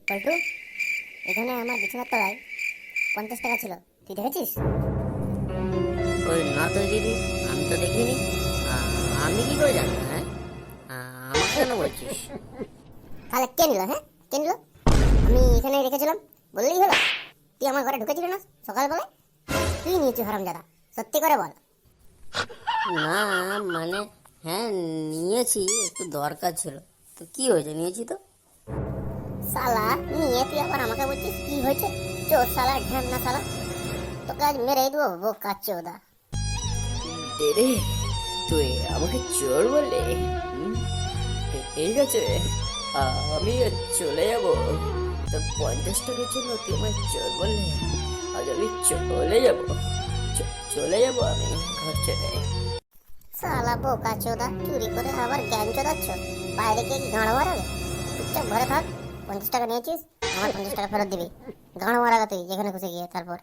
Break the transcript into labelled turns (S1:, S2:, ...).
S1: পল্টু, এখানে আমার বিছানার তলায় 50 টাকা ছিল, তুই দেখেছিস?
S2: ওই না তো দিদি, আমি তো দেখিনি। আমি কি করে জানবো? হ্যাঁ, আমাকে কেন বলছিস?
S1: তাহলে কে নিল? হ্যাঁ, কে নিল? আমি এখানে রেখেছিলাম বললেই হলো। তুই আমার ঘরে ঢুকেছিল না সকালবেলায়? তুই নিয়েছিস হারামজাদা, সত্যি করে বল।
S2: না, মানে হ্যাঁ নিয়েছি, একটু দরকার ছিল। তো কি হয়েছে, নিয়েছি তো।
S1: শালা নিয়ে তুই আবার আমাকে বলছিস কি হয়েছে? চোর শালা, ঢ্যামনা শালা, তোকে আজ মেরেই দেবো বোকা চোদা।
S2: রে, তুই আমাকে চোর বললে? ঠিক আছে, আমি চলে যাব। তো 50 টাকার জন্য তুই আমার চোর বললে? আজ আমি চলে যাব, চলে যাব আমি ঘর ছেড়ে।
S1: শালা বোকা চোদা, চুরি করে আবার জ্ঞান চোদাচ্ছ। বাইরে গিয়ে কি গাঁড় মারাবে? চুপচাপ ঘরে থাক। 50 টাকা নিয়েছিস, আমার 50 টাকা ফেরত দিবি। গাঁড় মারাবে তুই যেখানে খুশি গিয়ে তারপর।